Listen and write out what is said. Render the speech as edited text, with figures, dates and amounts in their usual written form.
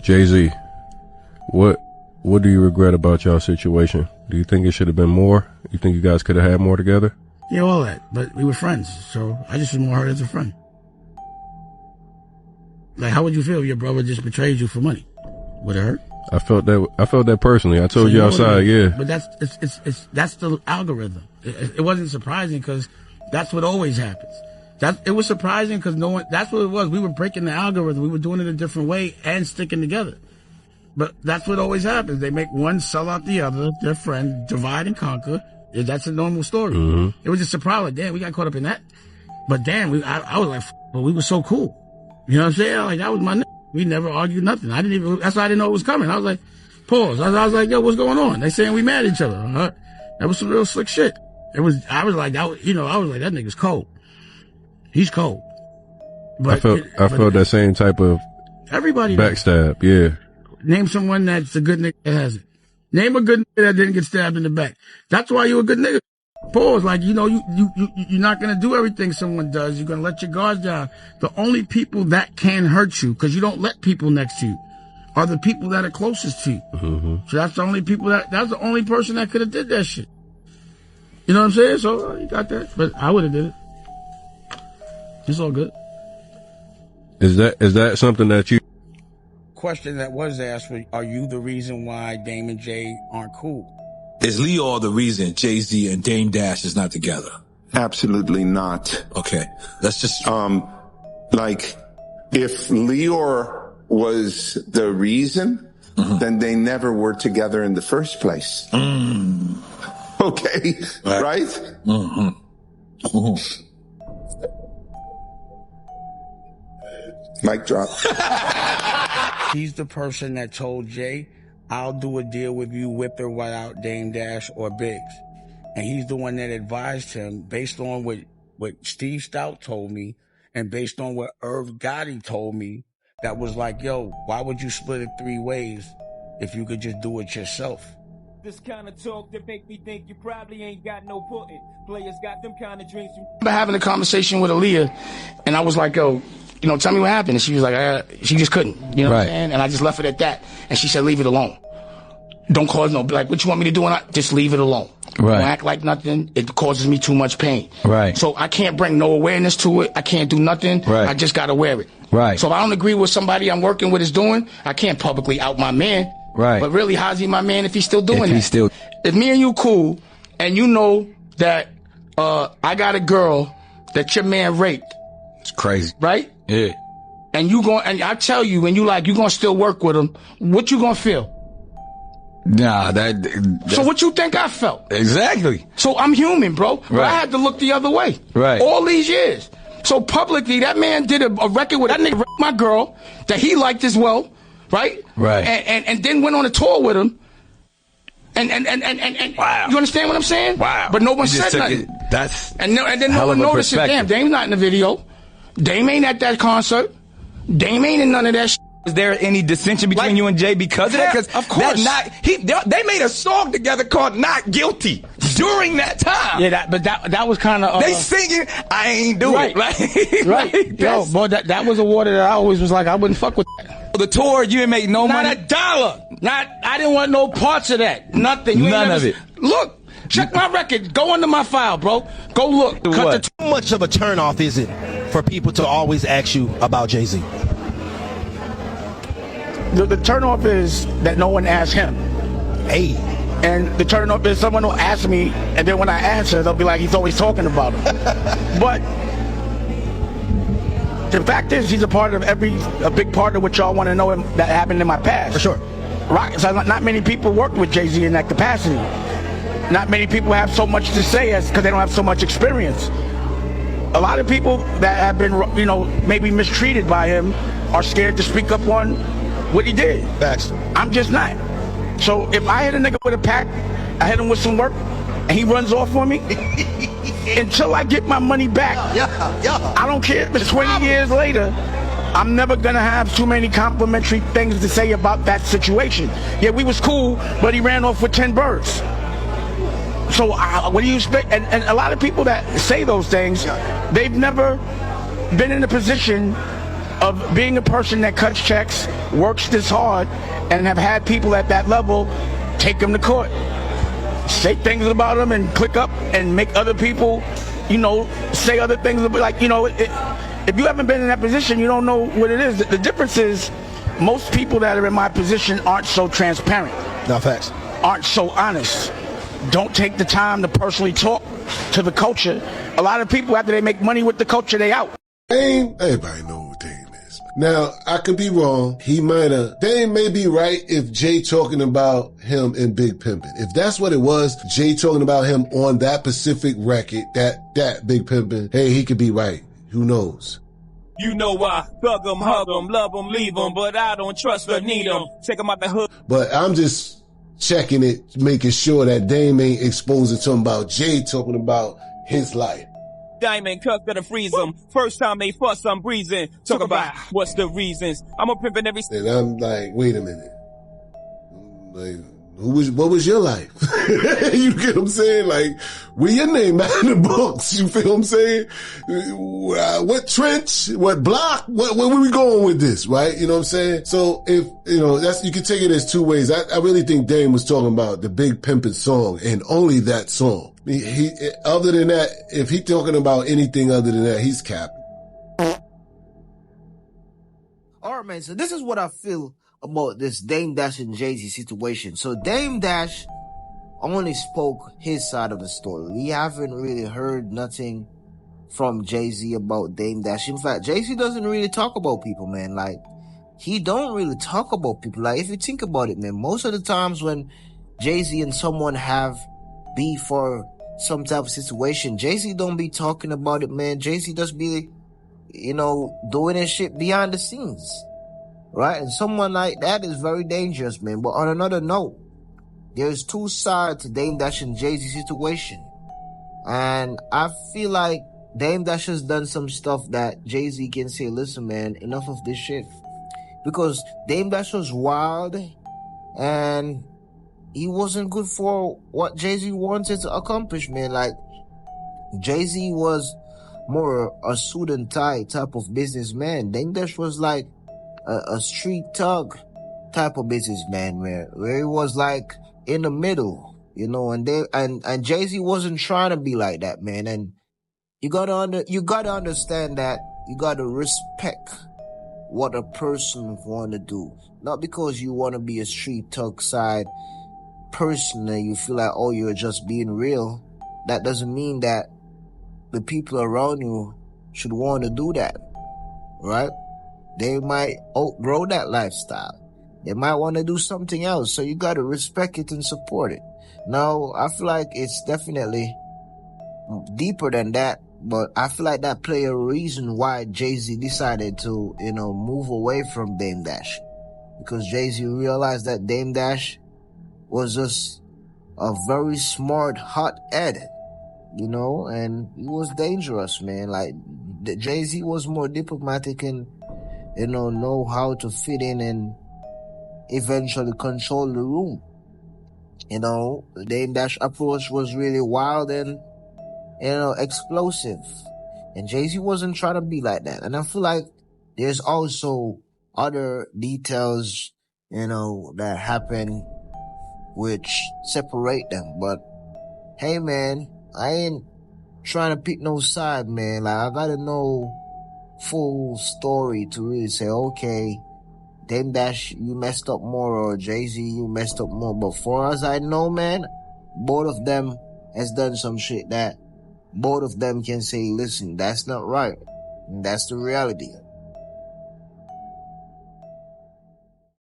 Jay-Z, what do you regret about y'all situation? Do you think it should have been more? You think you guys could have had more together? Yeah, all that. But we were friends, so I just was more hurt as a friend. Like, how would you feel if your brother just betrayed you for money? Would it hurt? I felt that personally. I told you outside, yeah. But that's the algorithm. It wasn't surprising because that's what always happens. It was surprising because that's what it was. We were breaking the algorithm. We were doing it a different way and sticking together. But that's what always happens. They make one sell out the other, their friend, divide and conquer. That's a normal story. Mm-hmm. It was just a surprise. Like, damn, we got caught up in that. But damn, I was like, but we were so cool. You know what I'm saying? Like, that was my we never argued nothing. That's why I didn't know it was coming. I was like, pause. I was like, yo, what's going on? They saying we mad at each other. That was some real slick shit. I was like, that nigga's cold. He's cold. But I felt that same type of everybody backstab, yeah. Name someone that's a good nigga that hasn't. Name a good nigga that didn't get stabbed in the back. That's why you a good nigga. Pause. Like, you're not gonna do everything someone does. You're gonna let your guards down. The only people that can hurt you, because you don't let people next to you, are the people that are closest to you. Mm-hmm. So that's the only person that could have did that shit. You know what I'm saying? So you got that. But I would have did it. It's all good. Is that something that you... Question that was asked was, are you the reason why Dame and Jay aren't cool? Is Lyor the reason Jay-Z and Dame Dash is not together? Absolutely not. Okay. Let's just... Like, if Lyor was the reason, then they never were together in the first place. Mm. Okay? Right? Mm-hmm. Mm-hmm. Mic drop. He's the person that told Jay, I'll do a deal with you with or without Dame Dash or Biggs. And he's the one that advised him based on what Steve Stout told me and based on what Irv Gotti told me, that was like, yo, why would you split it 3 ways if you could just do it yourself? This kind of talk that make me think you probably ain't got no pudding. Players got them kind of dreams. I'm having a conversation with Aaliyah, and I was like, yo, tell me what happened. And she was like, she just couldn't, what I'm saying? And I just left it at that. And she said, leave it alone. Don't cause like, what you want me to do? Just leave it alone. Right. Don't act like nothing. It causes me too much pain. Right. So I can't bring no awareness to it. I can't do nothing. Right. I just got to wear it. Right. So if I don't agree with somebody I'm working with is doing, I can't publicly out my man. Right. But really, how's he my man if he's still doing that? If me and you cool, and you know that I got a girl that your man raped. It's crazy. Right? Yeah. And and I tell you, when you gonna still work with him, what you gonna feel? Nah, so what you think I felt? Exactly. So I'm human, bro. But I had to look the other way. Right. All these years. So publicly, that man did a record with that nigga my girl that he liked as well. Right? Right. And then went on a tour with him. And wow. You understand what I'm saying? Wow. But no one said nothing. And then no one noticed it. Damn, Dame's not in the video. Dame ain't at that concert. Dame ain't in none of that shit. Is there any dissension between you and Jay because of that? Because of course. They made a song together called Not Guilty during that time. Yeah, but that was kind of... they singing, I ain't do it. Right. Yo, boy, that was a water that I always was like, I wouldn't fuck with that. The tour, you didn't make no money? Not a dollar. I didn't want no parts of that. Nothing. None of it. Look, check my record. Go into my file, bro. Go look. How much of a turnoff is it for people to always ask you about Jay-Z? The turnoff is that no one asks him. Hey. And the turnoff is someone will ask me, and then when I answer, they'll be like, he's always talking about him. But the fact is, he's a part of a big part of what y'all want to know that happened in my past. For sure. Right. So not many people worked with Jay-Z in that capacity. Not many people have so much to say because they don't have so much experience. A lot of people that have been, maybe mistreated by him are scared to speak up on what he did. Facts. I'm just not. So if I hit a nigga with a pack, I hit him with some work, and he runs off on me, until I get my money back, I don't care. But 20 years later, I'm never gonna have too many complimentary things to say about that situation. Yeah, we was cool, but he ran off with 10 birds. So what do you expect? And a lot of people that say those things, they've never been in a position of being a person that cuts checks, works this hard, and have had people at that level take them to court, say things about them, and click up and make other people, say other things. Like, if you haven't been in that position, you don't know what it is. The difference is most people that are in my position aren't so transparent. No, facts. Aren't so honest. Don't take the time to personally talk to the culture. A lot of people, after they make money with the culture, they out. Dame, everybody know who Dame is. Now, I could be wrong. Dame may be right if Jay talking about him in Big Pimpin'. If that's what it was, Jay talking about him on that specific record, that Big Pimpin', hey, he could be right. Who knows? You know I thug 'em, hug 'em, love 'em, leave 'em, but I don't trust or need 'em. Take 'em out the hood. But I'm just checking it, making sure that Dame ain't exposing something about Jay talking about his life. Diamond cuff gonna freeze 'em. First time they fuss, I'm breezing. Talk about what's the reasons. I'm a pimpin' every. And I'm like, wait a minute. Like, what was your life? You get what I'm saying? Like, where your name at in the books? You feel what I'm saying? What trench? What block? Where we going with this? Right? You know what I'm saying? So if, you can take it as two ways. I really think Dame was talking about the Big Pimpin' song and only that song. He other than that, if he talking about anything other than that, he's capping. All right, man. So this is what I feel about this Dame Dash and Jay-Z situation. So Dame Dash only spoke his side of the story. We haven't really heard nothing from Jay-Z about Dame Dash. In fact, Jay-Z doesn't really talk about people, man. Like, he don't really talk about people. Like, if you think about it, man, most of the times when Jay-Z and someone have beef or some type of situation, Jay-Z don't be talking about it, man. Jay-Z just be, doing his shit behind the scenes. Right? And someone like that is very dangerous, man. But on another note, there's two sides to Dame Dash and Jay-Z situation. And I feel like Dame Dash has done some stuff that Jay-Z can say, listen, man, enough of this shit. Because Dame Dash was wild and he wasn't good for what Jay-Z wanted to accomplish, man. Like, Jay-Z was more a suit and tie type of businessman. Dame Dash was like a street thug type of businessman, where he was like in the middle, and Jay-Z wasn't trying to be like that, man. And you gotta understand that you gotta respect what a person want to do. Not because you want to be a street thug side person and you feel like, oh, you're just being real. That doesn't mean that the people around you should want to do that, right? They might outgrow that lifestyle. They might want to do something else. So you got to respect it and support it. Now, I feel like it's definitely deeper than that, but I feel like that play a reason why Jay-Z decided to, move away from Dame Dash. Because Jay-Z realized that Dame Dash was just a very smart, hot head, and he was dangerous, man. Like, Jay-Z was more diplomatic and, know how to fit in and eventually control the room. The Dame Dash approach was really wild and, explosive. And Jay-Z wasn't trying to be like that. And I feel like there's also other details, that happen which separate them. But hey, man, I ain't trying to pick no side, man. Like, I gotta know full story to really say, okay, Dame Dash, you messed up more, or Jay-Z, you messed up more. But far as I know, man, both of them has done some shit that both of them can say, listen, that's not right. And that's the reality.